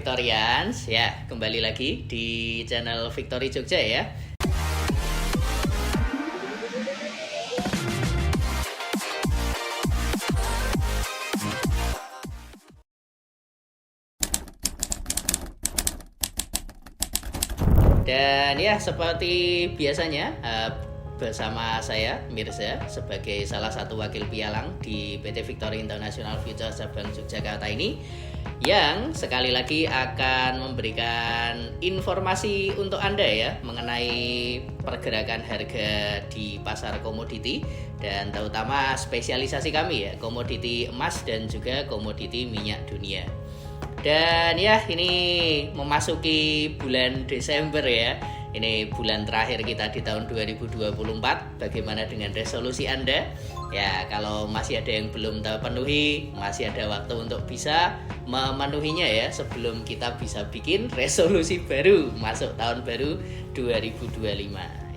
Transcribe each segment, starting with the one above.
Victorians ya, kembali lagi di channel Victory Jogja ya. Dan ya seperti biasanya bersama saya Mirza sebagai salah satu wakil pialang di PT Victory International Future Cabang Yogyakarta ini, yang sekali lagi akan memberikan informasi untuk Anda ya mengenai pergerakan harga di pasar komoditi dan terutama spesialisasi kami ya, komoditi emas dan juga komoditi minyak dunia. Dan ya ini memasuki bulan Desember ya. Ini bulan terakhir kita di tahun 2024. Bagaimana dengan resolusi Anda? Ya, kalau masih ada yang belum terpenuhi, masih ada waktu untuk bisa memenuhinya ya sebelum kita bisa bikin resolusi baru masuk tahun baru 2025.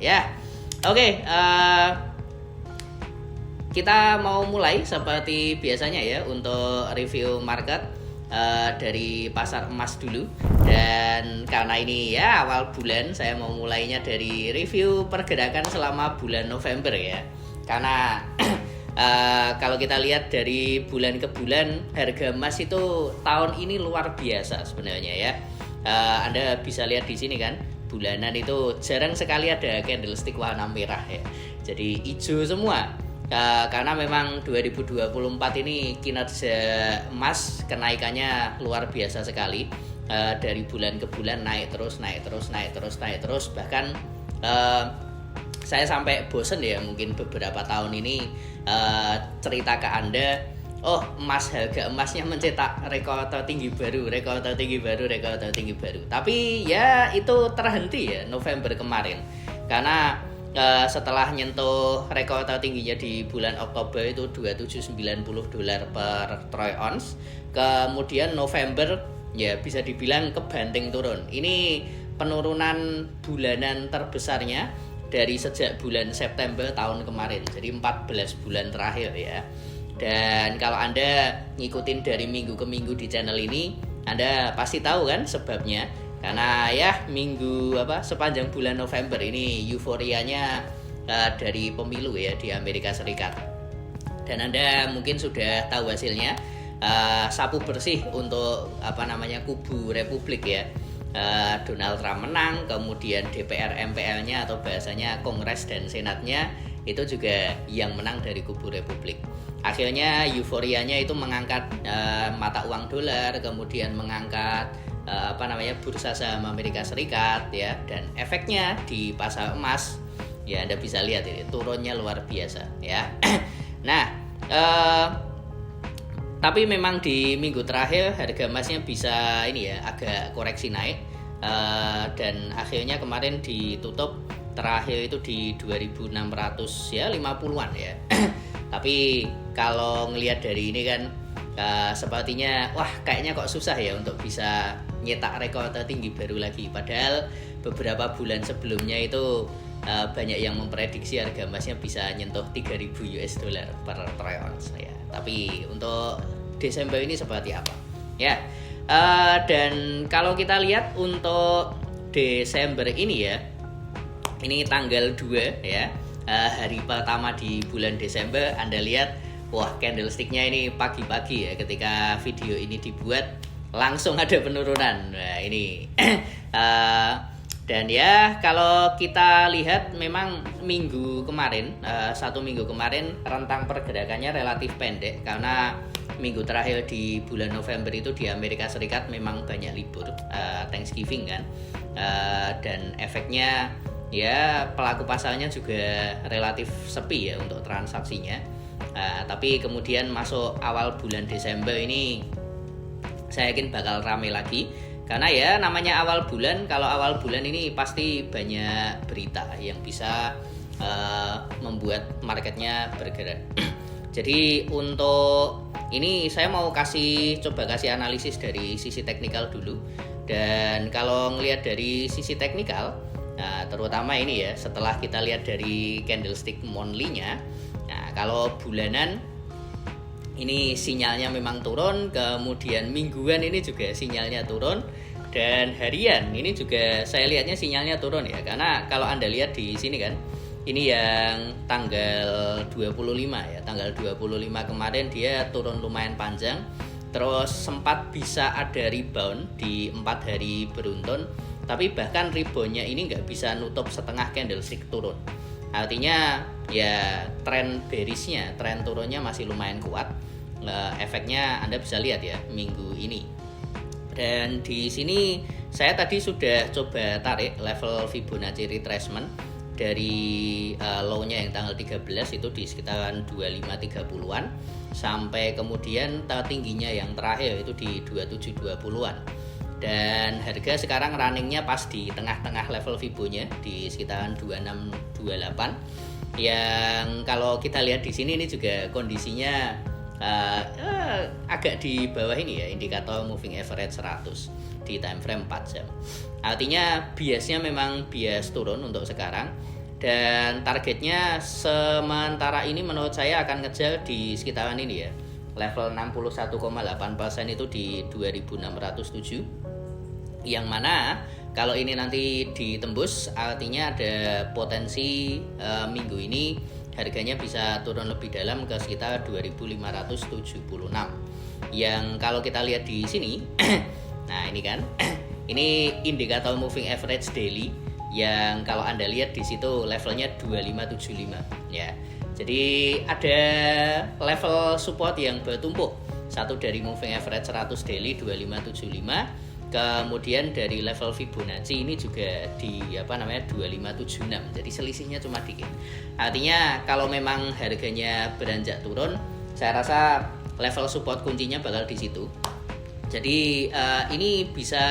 Ya. Oke, kita mau mulai seperti biasanya ya untuk review market dari pasar emas dulu. Dan karena ini ya awal bulan, saya mau mulainya dari review pergerakan selama bulan November ya. Karena kalau kita lihat dari bulan ke bulan, harga emas itu tahun ini luar biasa sebenarnya ya. Anda bisa lihat di sini kan, bulanan itu jarang sekali ada candlestick warna merah ya. Jadi hijau semua. Karena memang 2024 ini kinerja emas kenaikannya luar biasa sekali, dari bulan ke bulan naik terus, bahkan saya sampai bosen ya mungkin beberapa tahun ini cerita ke Anda, harga emasnya mencetak rekor tertinggi baru, tapi ya itu terhenti ya November kemarin karena setelah nyentuh rekor tertingginya di bulan Oktober itu $2790 per troy ounce. Kemudian November ya bisa dibilang kebanting turun. Ini penurunan bulanan terbesarnya dari sejak bulan September tahun kemarin. Jadi 14 bulan terakhir ya. Dan kalau Anda ngikutin dari minggu ke minggu di channel ini, Anda pasti tahu kan sebabnya. Karena ya sepanjang bulan November ini euforianya dari pemilu ya di Amerika Serikat. Dan Anda mungkin sudah tahu hasilnya, sapu bersih untuk kubu Republik ya. Donald Trump menang, kemudian DPR MPR-nya atau bahasanya Kongres dan Senatnya itu juga yang menang dari kubu Republik. Akhirnya euforianya itu mengangkat mata uang dolar, kemudian mengangkat bursa saham Amerika Serikat ya, dan efeknya di pasar emas ya Anda bisa lihat ini turunnya luar biasa ya. Nah, tapi memang di minggu terakhir harga emasnya bisa agak koreksi naik, dan akhirnya kemarin ditutup terakhir itu di 2.600 ya 50-an ya. Tapi kalau ngelihat dari ini kan sepertinya kayaknya kok susah ya untuk bisa nyetak rekor tertinggi baru lagi, padahal beberapa bulan sebelumnya itu banyak yang memprediksi harga emasnya bisa nyentuh $3.000 per troy ounce ya. Tapi untuk Desember ini seperti apa ya? Dan kalau kita lihat untuk Desember ini ya, ini tanggal 2 ya, hari pertama di bulan Desember. Anda lihat candlesticknya ini pagi-pagi ya, ketika video ini dibuat langsung ada penurunan. Nah ini dan ya kalau kita lihat memang minggu kemarin, 1 minggu kemarin rentang pergerakannya relatif pendek karena minggu terakhir di bulan November itu di Amerika Serikat memang banyak libur, Thanksgiving kan, dan efeknya ya pelaku pasarnya juga relatif sepi ya untuk transaksinya. Tapi kemudian masuk awal bulan Desember ini saya yakin bakal ramai lagi, karena ya namanya awal bulan. Kalau awal bulan ini pasti banyak berita yang bisa membuat marketnya bergerak. Jadi untuk ini saya mau coba kasih analisis dari sisi teknikal dulu. Dan kalau ngelihat dari sisi teknikal, terutama ini ya, setelah kita lihat dari candlestick monthly-nya, nah kalau bulanan ini sinyalnya memang turun, kemudian mingguan ini juga sinyalnya turun, dan harian ini juga saya lihatnya sinyalnya turun ya. Karena kalau Anda lihat di sini kan, ini yang tanggal 25 ya, tanggal 25 kemarin dia turun lumayan panjang, terus sempat bisa ada rebound di 4 hari beruntun, tapi bahkan reboundnya ini nggak bisa nutup setengah candlestick turun. Artinya ya tren bearishnya, tren turunnya masih lumayan kuat. Efeknya Anda bisa lihat ya minggu ini. Dan di sini saya tadi sudah coba tarik level Fibonacci retracement dari low-nya yang tanggal 13 itu di sekitaran 2530-an sampai kemudian tertingginya yang terakhir itu di 2720-an. Dan harga sekarang runningnya pas di tengah-tengah level Fibonya di sekitaran 2628. Yang kalau kita lihat di sini ini juga kondisinya agak di bawah ini ya, indikator moving average 100 di time frame 4 jam. Artinya biasnya memang bias turun untuk sekarang, dan targetnya sementara ini menurut saya akan ngejar di sekitaran ini ya, level 61,8% itu di 2607. Yang mana kalau ini nanti ditembus artinya ada potensi minggu ini harganya bisa turun lebih dalam ke sekitar 2576. Yang kalau kita lihat di sini nah ini kan ini indikator moving average daily yang kalau Anda lihat di situ levelnya 2575 ya. Jadi ada level support yang bertumpuk. Satu dari moving average 100 daily 2575, kemudian dari level Fibonacci ini juga di 2576. Jadi selisihnya cuma dikit. Artinya kalau memang harganya beranjak turun, saya rasa level support kuncinya bakal di situ. Jadi ini bisa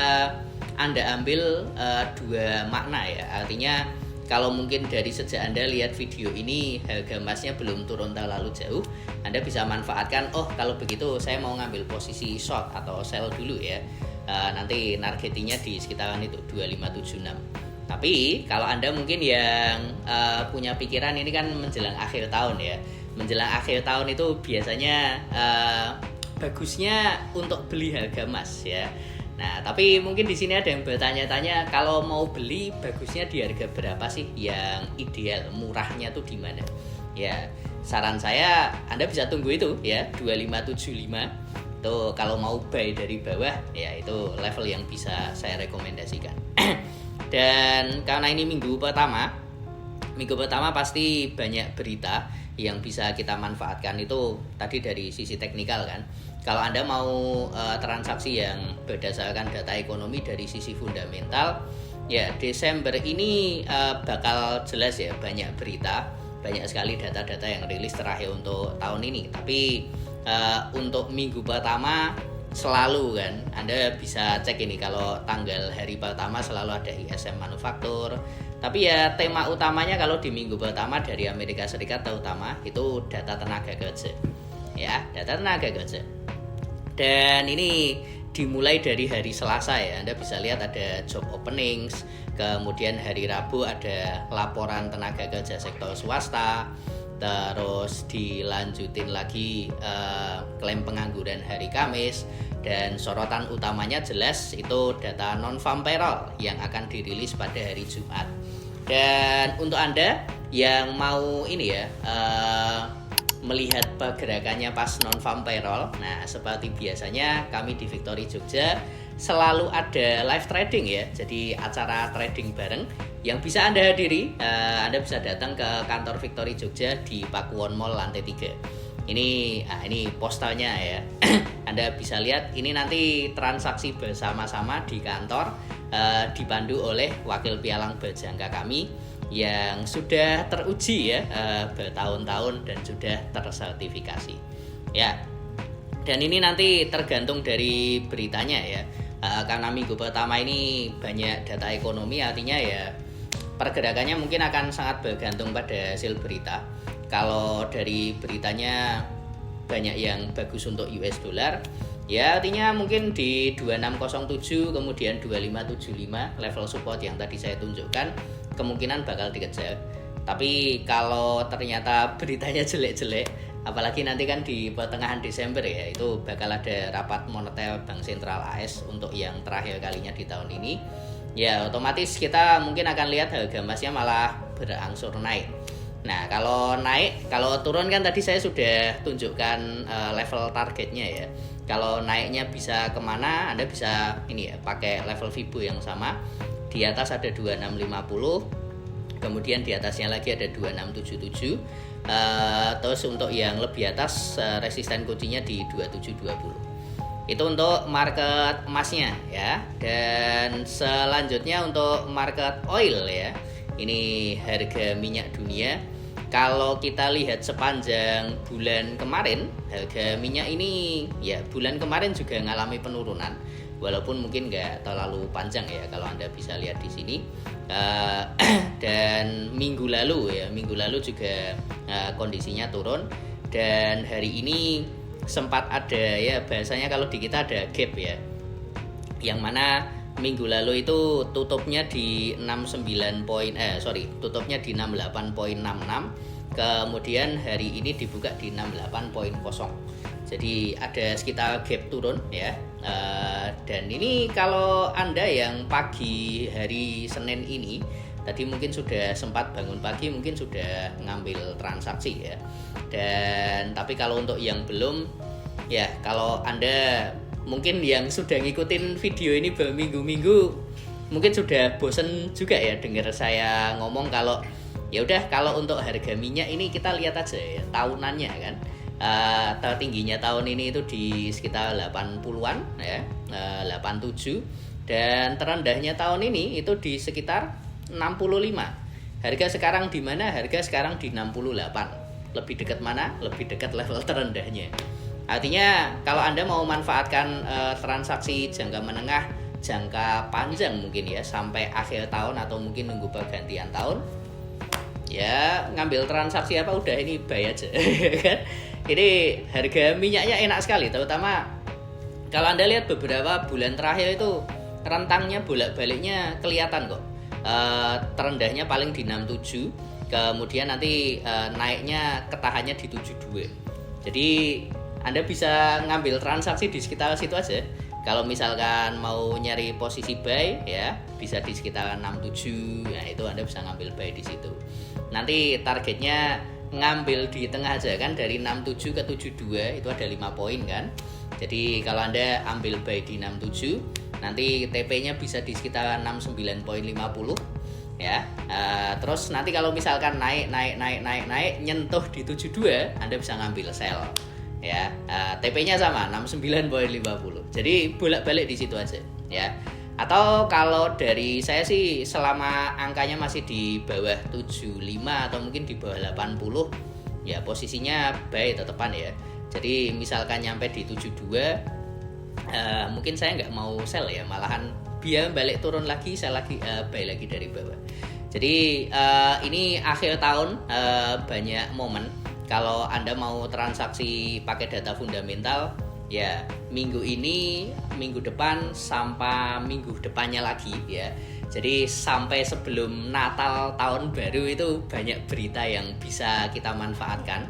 Anda ambil dua makna ya. Artinya kalau mungkin dari sejak Anda lihat video ini harga emasnya belum turun terlalu jauh, Anda bisa manfaatkan, oh kalau begitu saya mau ngambil posisi short atau sell dulu ya. Nanti nargetingnya di sekitaran itu 2576. Tapi kalau Anda mungkin yang punya pikiran ini kan menjelang akhir tahun ya. Menjelang akhir tahun itu biasanya bagusnya untuk beli harga emas ya. Nah, tapi mungkin di sini ada yang bertanya-tanya, kalau mau beli bagusnya di harga berapa sih yang ideal, murahnya tuh di mana? Ya, saran saya Anda bisa tunggu itu ya, 2575. Tuh kalau mau buy dari bawah ya itu level yang bisa saya rekomendasikan. Dan karena ini minggu pertama pasti banyak berita yang bisa kita manfaatkan. Itu tadi dari sisi teknikal kan. Kalau Anda mau transaksi yang berdasarkan data ekonomi dari sisi fundamental, ya Desember ini bakal jelas ya, banyak berita, banyak sekali data-data yang rilis terakhir untuk tahun ini. Tapi untuk minggu pertama selalu kan Anda bisa cek ini, kalau tanggal hari pertama selalu ada ISM manufaktur. Tapi ya tema utamanya kalau di minggu pertama dari Amerika Serikat terutama itu data tenaga kerja ya, data tenaga kerja. Dan ini dimulai dari hari Selasa ya, Anda bisa lihat ada job openings, kemudian hari Rabu ada laporan tenaga kerja sektor swasta, terus dilanjutin lagi klaim pengangguran hari Kamis, dan sorotan utamanya jelas itu data non-farm payroll yang akan dirilis pada hari Jumat. Dan untuk Anda yang mau ini ya melihat pergerakannya pas non-farm payroll, nah seperti biasanya kami di Victory Jogja selalu ada live trading ya, jadi acara trading bareng yang bisa Anda hadiri. Anda bisa datang ke kantor Victory Jogja di Pakuwon Mall lantai 3. Ini posternya ya. Anda bisa lihat ini nanti transaksi bersama-sama di kantor, dipandu oleh wakil pialang berjangka kami yang sudah teruji ya bertahun-tahun dan sudah tersertifikasi ya. Dan ini nanti tergantung dari beritanya ya, karena minggu pertama ini banyak data ekonomi, artinya ya pergerakannya mungkin akan sangat bergantung pada hasil berita. Kalau dari beritanya banyak yang bagus untuk US dollar ya, artinya mungkin di 2607 kemudian 2575 level support yang tadi saya tunjukkan kemungkinan bakal dikejar. Tapi kalau ternyata beritanya jelek-jelek apalagi nanti kan di pertengahan Desember ya, itu bakal ada rapat moneter Bank Sentral AS untuk yang terakhir kalinya di tahun ini. Ya otomatis kita mungkin akan lihat harga emasnya malah berangsur naik. Nah kalau naik, kalau turun kan tadi saya sudah tunjukkan level targetnya ya. Kalau naiknya bisa kemana, Anda bisa ini ya, pakai level Fibo yang sama. Di atas ada 2650, kemudian di atasnya lagi ada 2677. Terus untuk yang lebih atas resisten kuncinya di 2720. Itu untuk market emasnya ya. Dan selanjutnya untuk market oil ya. Ini harga minyak dunia. Kalau kita lihat sepanjang bulan kemarin, harga minyak ini ya bulan kemarin juga mengalami penurunan. Walaupun mungkin nggak terlalu panjang ya kalau Anda bisa lihat di sini. Dan minggu lalu juga kondisinya turun, dan hari ini sempat ada ya, bahasanya kalau di kita ada gap ya, yang mana minggu lalu itu tutupnya di 68.66, kemudian hari ini dibuka di 68.0. Jadi ada sekitar gap turun ya. Dan ini kalau Anda yang pagi hari Senin ini tadi mungkin sudah sempat bangun pagi, mungkin sudah ngambil transaksi ya. Dan tapi kalau untuk yang belum ya, kalau Anda mungkin yang sudah ngikutin video ini berminggu-minggu mungkin sudah bosen juga ya dengar saya ngomong kalau ya udah, kalau untuk harga minyak ini kita lihat aja ya tahunannya kan. Tertingginya tahun ini itu di sekitar 80-an ya, 87, dan terendahnya tahun ini itu di sekitar 65. Harga sekarang di mana? Harga sekarang di 68. Lebih dekat mana? Lebih dekat level terendahnya. Artinya kalau Anda mau manfaatkan transaksi jangka menengah, jangka panjang mungkin ya sampai akhir tahun atau mungkin nunggu pergantian tahun, ya ngambil transaksi apa udah ini buy aja kan. Ini harga minyaknya enak sekali, terutama kalau Anda lihat beberapa bulan terakhir itu rentangnya bolak-baliknya kelihatan kok. Terendahnya paling di 67, kemudian nanti naiknya ketahannya di 72. Jadi Anda bisa ngambil transaksi di sekitar situ aja. Kalau misalkan mau nyari posisi buy ya bisa di sekitar 67. Nah itu Anda bisa ngambil buy di situ. Nanti targetnya ngambil di tengah aja kan, dari 67 ke 72 itu ada 5 poin kan. Jadi kalau Anda ambil buy di 67, nanti TP-nya bisa di sekitar 69.50 ya. Terus nanti kalau misalkan naik nyentuh di 72, Anda bisa ngambil sell ya. TP-nya sama 69.50. Jadi bolak-balik di situ aja ya. Atau kalau dari saya sih selama angkanya masih di bawah 75 atau mungkin di bawah 80 ya posisinya buy tetepan ya. Jadi misalkan nyampe di 72 mungkin saya nggak mau sell ya, malahan biar balik turun lagi saya lagi buy lagi dari bawah. Jadi ini akhir tahun banyak momen kalau Anda mau transaksi pakai data fundamental ya, minggu ini, minggu depan, sampai minggu depannya lagi ya. Jadi sampai sebelum Natal tahun baru itu banyak berita yang bisa kita manfaatkan.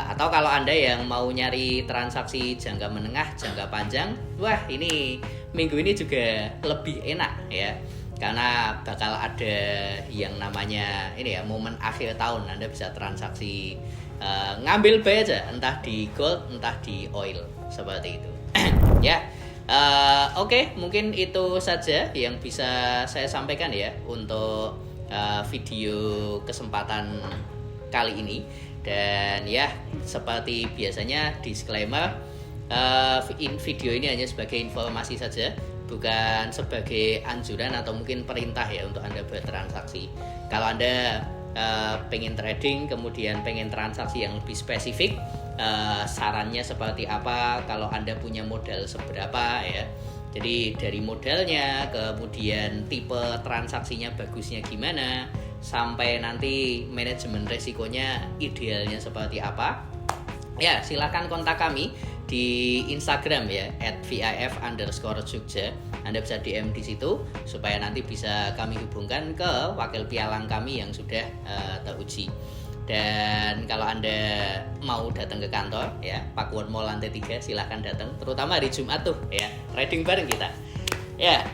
Atau kalau Anda yang mau nyari transaksi jangka menengah, jangka panjang, wah ini minggu ini juga lebih enak ya. Karena bakal ada yang namanya ini ya, momen akhir tahun. Anda bisa transaksi ngambil buy aja, entah di gold, entah di oil, seperti itu ya. Oke, mungkin itu saja yang bisa saya sampaikan ya untuk video kesempatan kali ini. Dan ya seperti biasanya disclaimer, video ini hanya sebagai informasi saja, bukan sebagai anjuran atau mungkin perintah ya untuk Anda bertransaksi. Kalau Anda pengen trading kemudian pengen transaksi yang lebih spesifik, sarannya seperti apa, kalau Anda punya modal seberapa ya. Jadi dari modalnya, kemudian tipe transaksinya bagusnya gimana, sampai nanti manajemen resikonya idealnya seperti apa ya, silakan kontak kami di Instagram ya @vif_jogja. Anda bisa DM di situ supaya nanti bisa kami hubungkan ke wakil pialang kami yang sudah teruji. Dan kalau Anda mau datang ke kantor ya, Pakuwon Mall lantai 3, silahkan datang. Terutama hari Jumat tuh ya, trading bareng kita. Ya.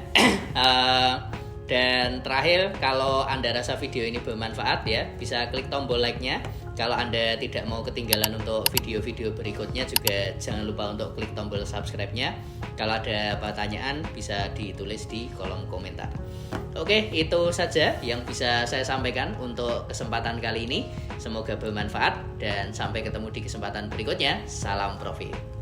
Dan terakhir, kalau Anda rasa video ini bermanfaat ya, bisa klik tombol like-nya. Kalau Anda tidak mau ketinggalan untuk video-video berikutnya juga jangan lupa untuk klik tombol subscribe-nya. Kalau ada pertanyaan bisa ditulis di kolom komentar. Oke, itu saja yang bisa saya sampaikan untuk kesempatan kali ini. Semoga bermanfaat dan sampai ketemu di kesempatan berikutnya. Salam profit.